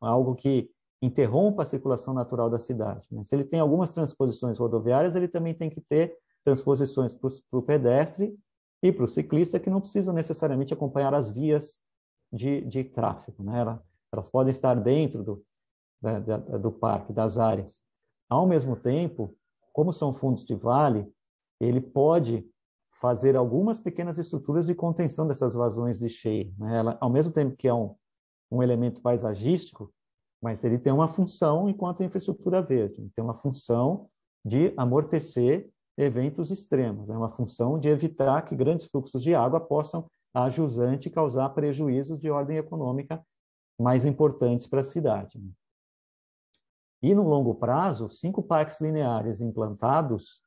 S1: algo que interrompa a circulação natural da cidade, né? Se ele tem algumas transposições rodoviárias, ele também tem que ter transposições para o pedestre e para o ciclista, que não precisam necessariamente acompanhar as vias de tráfego, né? Elas podem estar dentro do parque, das áreas. Ao mesmo tempo, como são fundos de vale, ele pode fazer algumas pequenas estruturas de contenção dessas vazões de cheia, né? Ao mesmo tempo que é um elemento paisagístico, mas ele tem uma função enquanto infraestrutura verde, tem uma função de amortecer eventos extremos, é uma função de evitar que grandes fluxos de água possam, a jusante, causar prejuízos de ordem econômica mais importantes para a cidade. E no longo prazo, 5 parques lineares implantados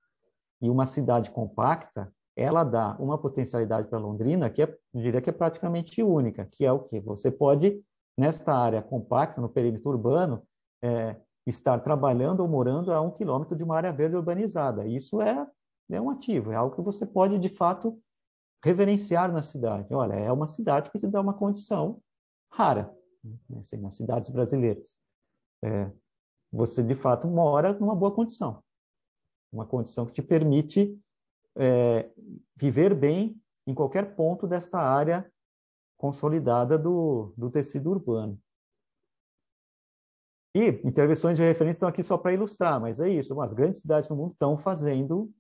S1: e uma cidade compacta, ela dá uma potencialidade para Londrina que eu diria que é praticamente única, que é o quê? Você pode, nesta área compacta, no perímetro urbano, estar trabalhando ou morando a 1 quilômetro de uma área verde urbanizada. Isso é um ativo, é algo que você pode, de fato, reverenciar na cidade. Olha, é uma cidade que te dá uma condição rara, né, assim, nas cidades brasileiras. Você, de fato, mora numa boa condição. Uma condição que te permite viver bem em qualquer ponto desta área consolidada do tecido urbano. E intervenções de referência estão aqui só para ilustrar, mas é isso. As grandes cidades do mundo estão fazendo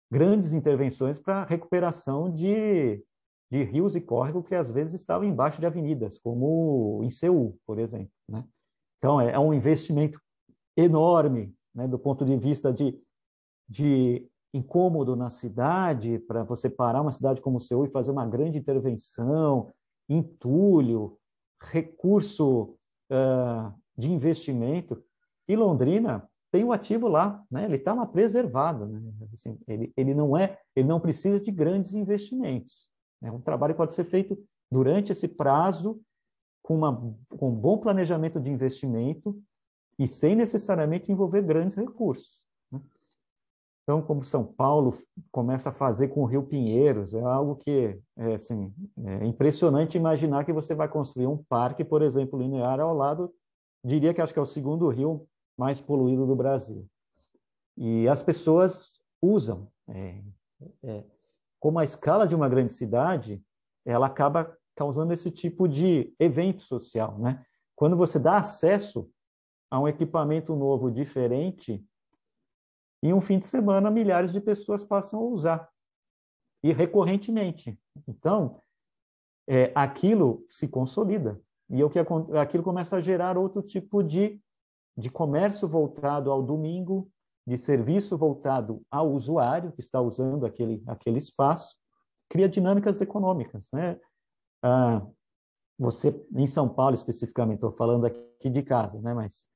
S1: grandes intervenções para a recuperação de rios e córregos que às vezes estavam embaixo de avenidas, como em Seul, por exemplo, né? Então, é um investimento enorme né, do ponto de vista de incômodo na cidade, para você parar uma cidade como Seul e fazer uma grande intervenção, entulho, recurso de investimento. E Londrina tem um ativo lá, né? Ele está lá preservado, né? Assim, ele não precisa de grandes investimentos. É um trabalho que pode ser feito durante esse prazo, com um bom planejamento de investimento e sem necessariamente envolver grandes recursos, né? Então, como São Paulo começa a fazer com o Rio Pinheiros, é algo que assim, é impressionante imaginar que você vai construir um parque, por exemplo, linear ao lado, diria que acho que é o segundo rio mais poluído do Brasil. E as pessoas usam. Como a escala de uma grande cidade, ela acaba causando esse tipo de evento social, né? Quando você dá acesso a um equipamento novo, diferente, em um fim de semana, milhares de pessoas passam a usar, e recorrentemente. Então, aquilo se consolida, e aquilo começa a gerar outro tipo de comércio voltado ao domingo, de serviço voltado ao usuário que está usando aquele espaço, cria dinâmicas econômicas, né? Você, em São Paulo especificamente, estou falando aqui de casa, né? Mas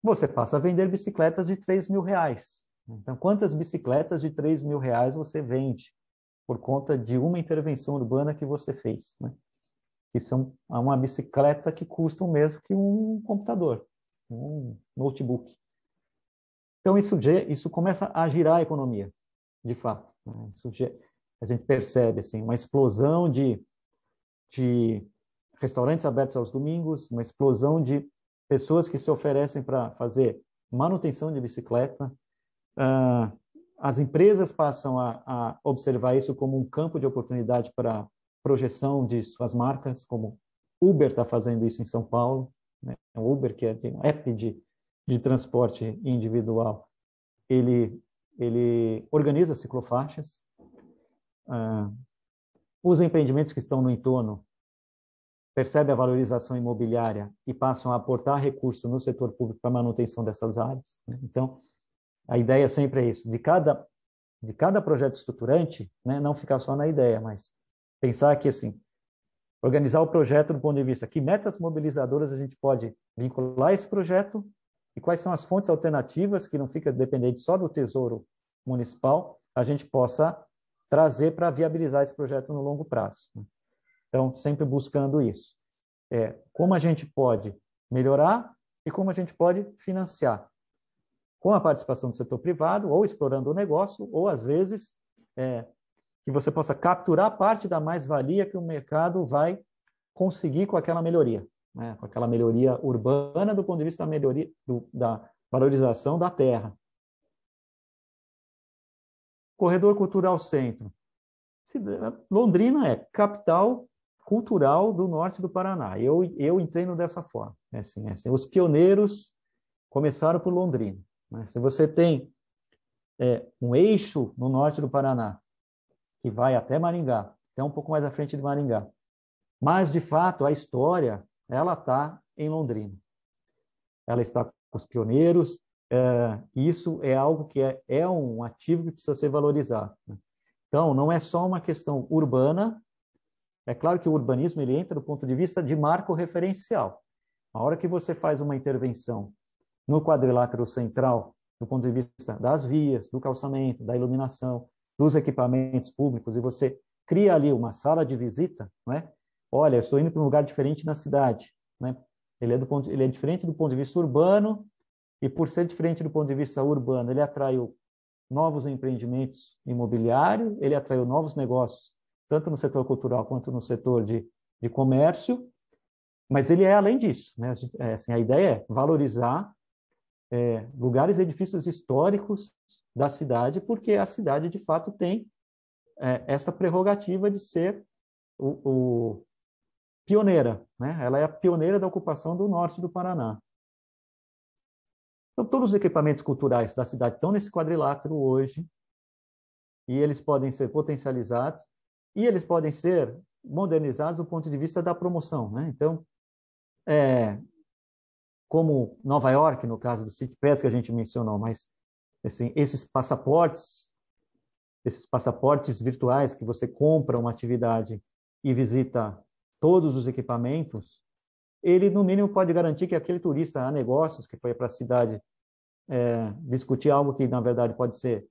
S1: você passa a vender bicicletas de R$ 3.000. Então, quantas bicicletas de R$ 3.000 você vende por conta de uma intervenção urbana que você fez, né? Que são uma bicicleta que custa o mesmo que um computador, um notebook. Então, isso começa a girar a economia, de fato, né? A gente percebe assim, uma explosão de restaurantes abertos aos domingos, uma explosão de pessoas que se oferecem para fazer manutenção de bicicleta. As empresas passam a observar isso como um campo de oportunidade para projeção de suas marcas, como Uber está fazendo isso em São Paulo, né? O Uber, que é um app de transporte individual, ele organiza ciclofaixas. Os empreendimentos que estão no entorno percebem a valorização imobiliária e passam a aportar recursos no setor público para a manutenção dessas áreas, né? Então, a ideia sempre é isso, de cada projeto estruturante, né, não ficar só na ideia, mas pensar que, assim, organizar o projeto do ponto de vista que metas mobilizadoras a gente pode vincular esse projeto e quais são as fontes alternativas que não fica dependente só do Tesouro Municipal, a gente possa trazer para viabilizar esse projeto no longo prazo, né? Então, sempre buscando isso. Como a gente pode melhorar e como a gente pode financiar, com a participação do setor privado, ou explorando o negócio, ou, às vezes, que você possa capturar parte da mais-valia que o mercado vai conseguir com aquela melhoria, né? Com aquela melhoria urbana do ponto de vista da melhoria da valorização da terra. Corredor Cultural Centro. Londrina é capital cultural do norte do Paraná. Eu entendo dessa forma. Assim. Os pioneiros começaram por Londrina, né? Se você tem um eixo no norte do Paraná, que vai até Maringá, até um pouco mais à frente de Maringá, mas, de fato, a história, ela está em Londrina. Ela está com os pioneiros, isso é algo que é um ativo que precisa ser valorizado, né? Então, não é só uma questão urbana. É claro que o urbanismo ele entra do ponto de vista de marco referencial. A hora que você faz uma intervenção no quadrilátero central, do ponto de vista das vias, do calçamento, da iluminação, dos equipamentos públicos, e você cria ali uma sala de visita, né? Olha, eu estou indo para um lugar diferente na cidade, né? Ele é diferente do ponto de vista urbano, e por ser diferente do ponto de vista urbano, ele atraiu novos empreendimentos imobiliários, ele atraiu novos negócios, tanto no setor cultural quanto no setor de comércio, mas ele é além disso, né? A ideia é valorizar lugares e edifícios históricos da cidade, porque a cidade, de fato, tem essa prerrogativa de ser pioneira, né? Ela é a pioneira da ocupação do norte do Paraná. Então, todos os equipamentos culturais da cidade estão nesse quadrilátero hoje, e eles podem ser potencializados, e eles podem ser modernizados do ponto de vista da promoção, né? Então, como Nova York, no caso do CityPass que a gente mencionou, mas assim, esses passaportes virtuais que você compra uma atividade e visita todos os equipamentos, ele, no mínimo, pode garantir que aquele turista a negócios que foi para a cidade discutir algo que, na verdade, pode ser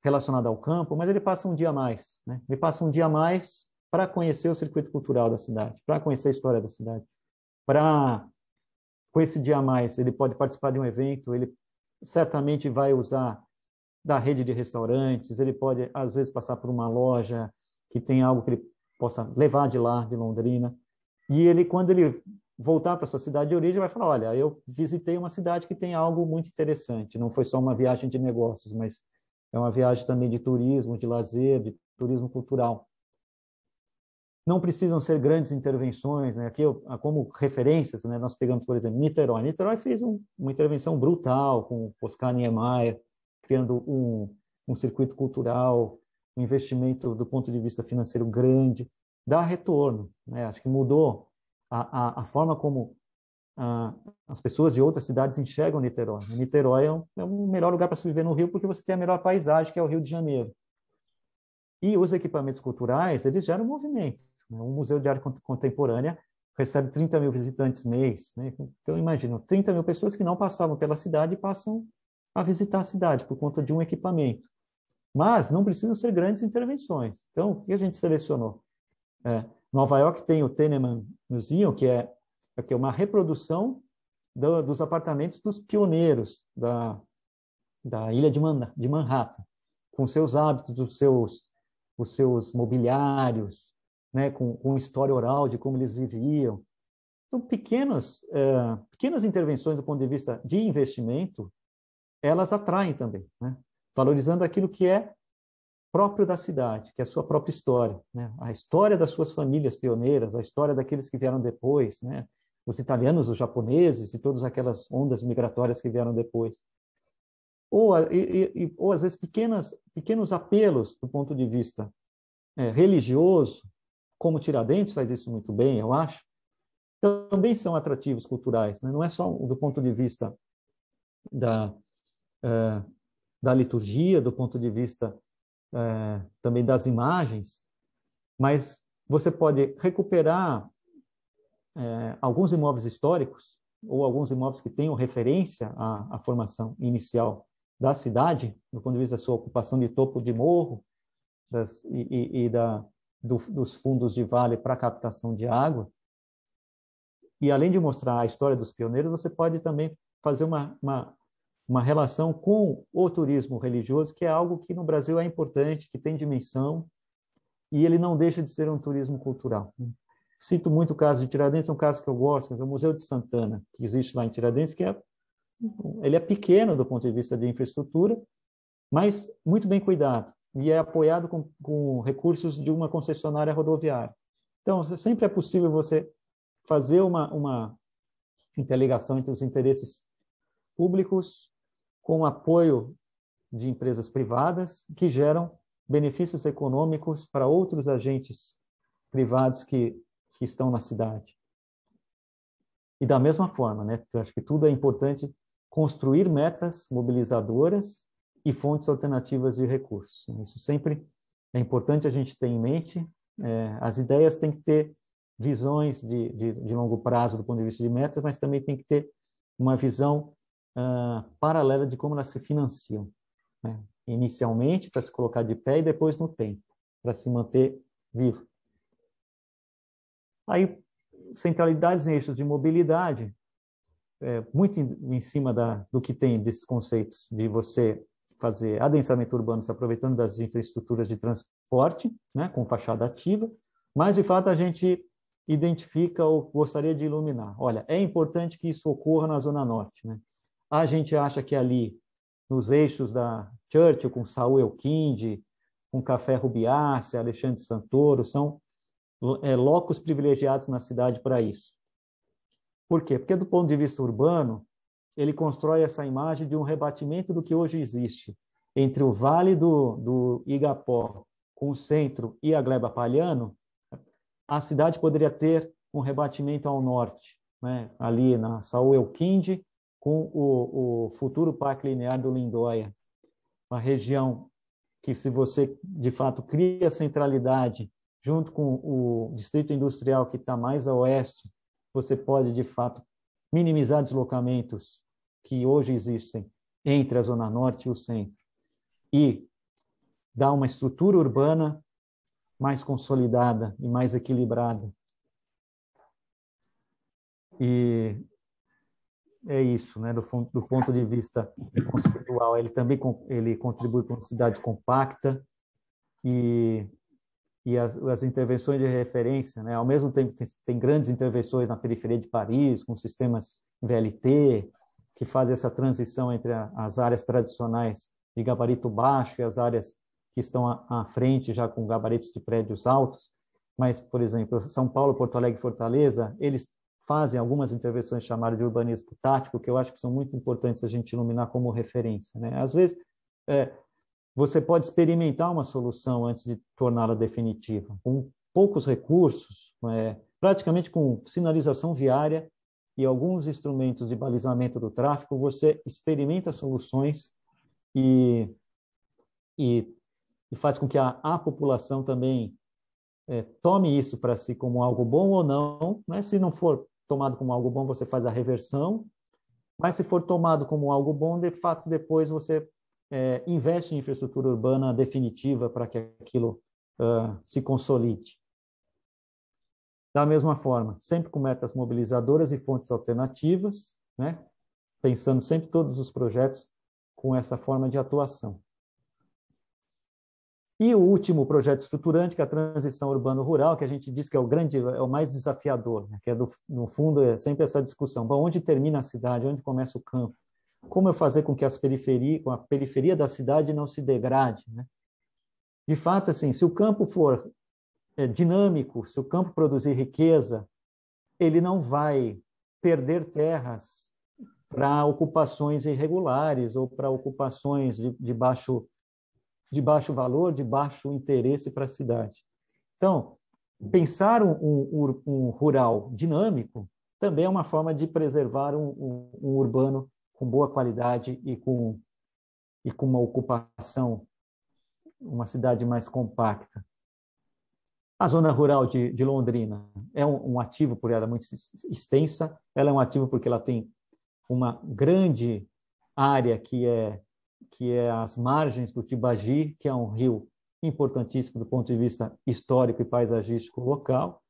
S1: relacionado ao campo, mas ele passa um dia a mais, né? Ele passa um dia a mais para conhecer o circuito cultural da cidade, para conhecer a história da cidade. Com esse dia a mais, ele pode participar de um evento, ele certamente vai usar da rede de restaurantes, ele pode, às vezes, passar por uma loja que tem algo que ele possa levar de lá, de Londrina. E ele, quando ele voltar para sua cidade de origem, vai falar, olha, eu visitei uma cidade que tem algo muito interessante. Não foi só uma viagem de negócios, mas é uma viagem também de turismo, de lazer, de turismo cultural. Não precisam ser grandes intervenções, né? Aqui, como referências, né? Nós pegamos, por exemplo, Niterói. Niterói fez uma intervenção brutal com o Oscar Niemeyer, criando um circuito cultural, um investimento do ponto de vista financeiro grande, dá retorno, né? Acho que mudou a forma como as pessoas de outras cidades enxergam Niterói. Niterói é o melhor lugar para se viver no Rio porque você tem a melhor paisagem, que é o Rio de Janeiro. E os equipamentos culturais, eles geram movimento. O Museu de Arte Contemporânea recebe 30 mil visitantes mês, né? Então, imagina, 30 mil pessoas que não passavam pela cidade passam a visitar a cidade por conta de um equipamento. Mas não precisam ser grandes intervenções. Então, o que a gente selecionou? Nova York tem o Tenenbaum Museum, que é uma reprodução dos apartamentos dos pioneiros da ilha de Manhattan, com seus hábitos, os seus mobiliários, né, com história oral de como eles viviam. Então, pequenas intervenções do ponto de vista de investimento, elas atraem também, né, valorizando aquilo que é próprio da cidade, que é a sua própria história, né, a história das suas famílias pioneiras, a história daqueles que vieram depois, né, os italianos, os japoneses e todas aquelas ondas migratórias que vieram depois. Ou às vezes, pequenos apelos do ponto de vista religioso, como Tiradentes faz isso muito bem, eu acho, também são atrativos culturais, né? Não é só do ponto de vista da liturgia, do ponto de vista também das imagens, mas você pode recuperar alguns imóveis históricos ou alguns imóveis que tenham referência à formação inicial da cidade, do ponto de vista da sua ocupação de topo de morro dos fundos de vale para captação de água. E além de mostrar a história dos pioneiros, você pode também fazer uma relação com o turismo religioso, que é algo que no Brasil é importante, que tem dimensão, e ele não deixa de ser um turismo cultural. Cito muito o caso de Tiradentes, é um caso que eu gosto, mas é o Museu de Santana, que existe lá em Tiradentes, ele é pequeno do ponto de vista de infraestrutura, mas muito bem cuidado, e é apoiado com recursos de uma concessionária rodoviária. Então, sempre é possível você fazer uma interligação entre os interesses públicos com o apoio de empresas privadas que geram benefícios econômicos para outros agentes privados que estão na cidade. E da mesma forma, né, eu acho que tudo é importante construir metas mobilizadoras e fontes alternativas de recursos. Isso sempre é importante a gente ter em mente. As ideias têm que ter visões de longo prazo do ponto de vista de metas, mas também tem que ter uma visão paralela de como elas se financiam, né? Inicialmente, para se colocar de pé, e depois no tempo, para se manter vivo. Aí, centralidades em eixos de mobilidade, muito em cima do que tem desses conceitos de você fazer adensamento urbano se aproveitando das infraestruturas de transporte, né, com fachada ativa, mas, de fato, a gente identifica ou gostaria de iluminar. Olha, é importante que isso ocorra na Zona Norte, né? A gente acha que ali, nos eixos da Churchill, com Saul Elquinde, com Café Rubiácea, Alexandre Santoro, são locos privilegiados na cidade para isso. Por quê? Porque, do ponto de vista urbano, ele constrói essa imagem de um rebatimento do que hoje existe entre o Vale do Igapó, com o centro e a Gleba Palhano. A cidade poderia ter um rebatimento ao norte, né, ali na Saúl Elquinde, com o futuro Parque Linear do Lindóia, uma região que, se você, de fato, cria centralidade junto com o distrito industrial que está mais a oeste, você pode, de fato, minimizar deslocamentos que hoje existem entre a Zona Norte e o centro e dar uma estrutura urbana mais consolidada e mais equilibrada. E é isso, né? Do ponto de vista conceitual, ele também ele contribui para uma cidade compacta e as intervenções de referência, né? Ao mesmo tempo tem grandes intervenções na periferia de Paris, com sistemas VLT, que fazem essa transição entre as áreas tradicionais de gabarito baixo e as áreas que estão à frente, já com gabaritos de prédios altos. Mas, por exemplo, São Paulo, Porto Alegre e Fortaleza, eles fazem algumas intervenções chamadas de urbanismo tático, que eu acho que são muito importantes a gente iluminar como referência, né? Às vezes, você pode experimentar uma solução antes de torná-la definitiva, com poucos recursos, praticamente com sinalização viária e alguns instrumentos de balizamento do tráfego, você experimenta soluções e faz com que a população também tome isso para si como algo bom ou não, né? Se não for tomado como algo bom, você faz a reversão, mas se for tomado como algo bom, de fato, depois você investe em infraestrutura urbana definitiva para que aquilo se consolide. Da mesma forma, sempre com metas mobilizadoras e fontes alternativas, né? Pensando sempre todos os projetos com essa forma de atuação. E o último projeto estruturante, que é a transição urbano-rural, que a gente diz que é o mais desafiador, né? Que no fundo é sempre essa discussão: bom, onde termina a cidade, onde começa o campo? Como eu fazer com que a periferia da cidade não se degrade, né? De fato, assim, se o campo for dinâmico, se o campo produzir riqueza, ele não vai perder terras para ocupações irregulares ou para ocupações de baixo valor, de baixo interesse para a cidade. Então, pensar um rural dinâmico também é uma forma de preservar um urbano com boa qualidade e com uma ocupação, uma cidade mais compacta. A zona rural de Londrina é um ativo por ela muito extensa, ela é um ativo porque ela tem uma grande área que é as margens do Tibagi, que é um rio importantíssimo do ponto de vista histórico e paisagístico local.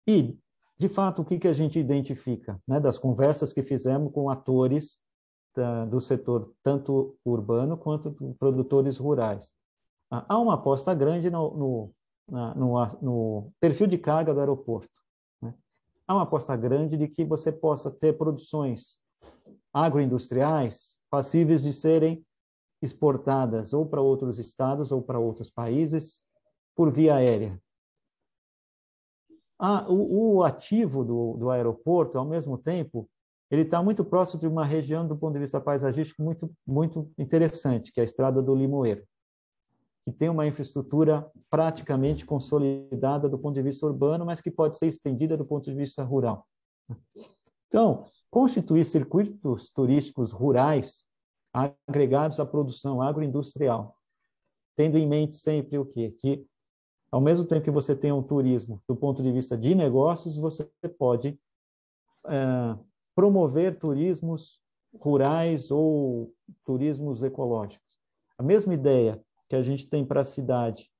S1: E, de fato, o que a gente identifica, né, das conversas que fizemos com atores do setor, tanto urbano quanto produtores rurais? Há uma aposta grande no perfil de carga do aeroporto, né? Há uma aposta grande de que você possa ter produções agroindustriais passíveis de serem exportadas ou para outros estados ou para outros países por via aérea. O ativo do aeroporto, ao mesmo tempo, ele está muito próximo de uma região, do ponto de vista paisagístico, muito, muito interessante, que é a Estrada do Limoeiro, que tem uma infraestrutura praticamente consolidada do ponto de vista urbano, mas que pode ser estendida do ponto de vista rural. Então, constituir circuitos turísticos rurais agregados à produção agroindustrial, tendo em mente sempre o quê? Que, ao mesmo tempo que você tem um turismo do ponto de vista de negócios, você pode promover turismos rurais ou turismos ecológicos. A mesma ideia que a gente tem para a cidade,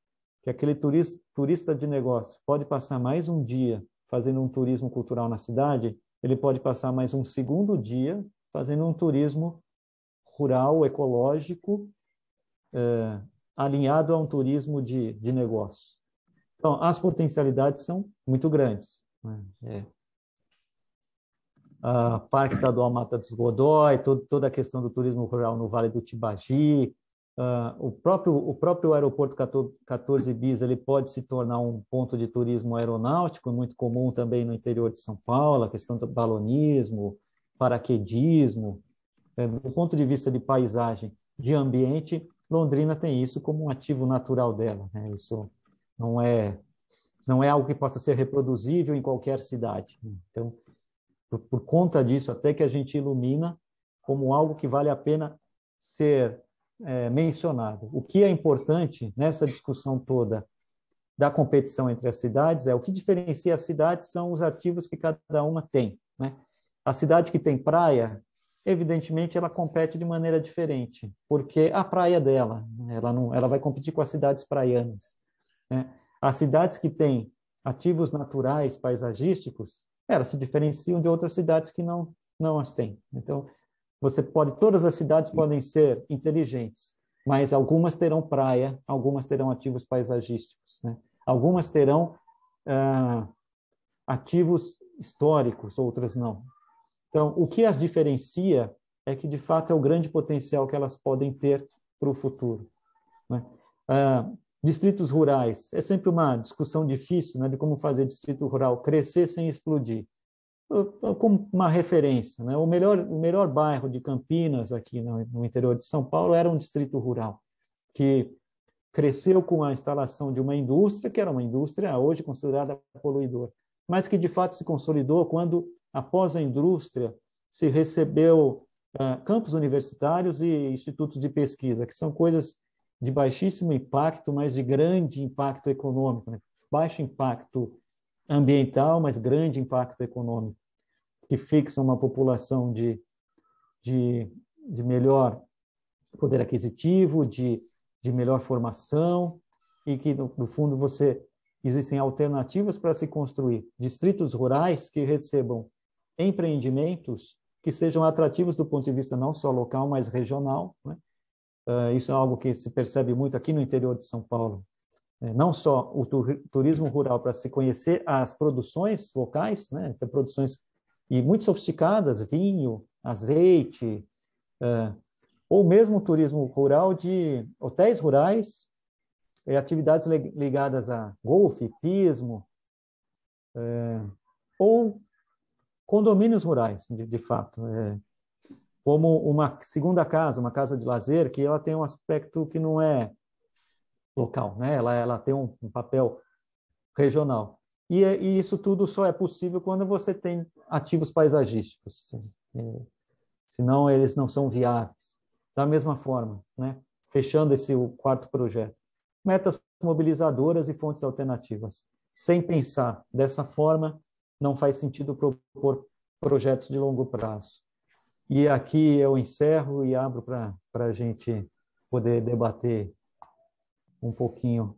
S1: que aquele turista de negócios pode passar mais um dia fazendo um turismo cultural na cidade, ele pode passar mais um segundo dia fazendo um turismo rural, ecológico, alinhado a um turismo de negócio. Então, as potencialidades são muito grandes, né? Parque Estadual Mata dos Godói, toda a questão do turismo rural no Vale do Tibagi, o próprio aeroporto 14 Bis, ele pode se tornar um ponto de turismo aeronáutico, muito comum também no interior de São Paulo, a questão do balonismo, paraquedismo. Do ponto de vista de paisagem, de ambiente, Londrina tem isso como um ativo natural dela, né? Isso não é algo que possa ser reproduzível em qualquer cidade. Então, por conta disso, até que a gente ilumina como algo que vale a pena ser mencionado. O que é importante nessa discussão toda da competição entre as cidades o que diferencia as cidades são os ativos que cada uma tem, né? A cidade que tem praia, evidentemente, ela compete de maneira diferente, porque a praia dela, ela vai competir com as cidades praianas, né? As cidades que têm ativos naturais, paisagísticos, elas se diferenciam de outras cidades que não as têm. Então, todas as cidades podem ser inteligentes, mas algumas terão praia, algumas terão ativos paisagísticos, né? Algumas terão ativos históricos, outras não. Então, o que as diferencia é que, de fato, é o grande potencial que elas podem ter para o futuro, né? Distritos rurais, é sempre uma discussão difícil, né, de como fazer distrito rural crescer sem explodir. Como uma referência, né? O melhor bairro de Campinas, aqui no interior de São Paulo, era um distrito rural, que cresceu com a instalação de uma indústria, que era uma indústria hoje considerada poluidora, mas que de fato se consolidou quando, após a indústria, se recebeu campos universitários e institutos de pesquisa, que são coisas de baixíssimo impacto, mas de grande impacto econômico, né? Baixo impacto ambiental, mas grande impacto econômico, que fixam uma população de melhor poder aquisitivo, de melhor formação, e que, no fundo, existem alternativas para se construir distritos rurais que recebam empreendimentos que sejam atrativos do ponto de vista não só local, mas regional, né? Isso é algo que se percebe muito aqui no interior de São Paulo. Não só o turismo rural para se conhecer as produções locais, né? Tem produções e muito sofisticadas, vinho, azeite, ou mesmo o turismo rural de hotéis rurais, atividades ligadas a golfe, hipismo, ou condomínios rurais, de fato, como uma segunda casa, uma casa de lazer, que ela tem um aspecto que não é local, né? Ela tem um papel regional. E isso tudo só é possível quando você tem ativos paisagísticos, senão eles não são viáveis. Da mesma forma, né? Fechando o quarto projeto, metas mobilizadoras e fontes alternativas. Sem pensar dessa forma, não faz sentido propor projetos de longo prazo. E aqui eu encerro e abro para a gente poder debater um pouquinho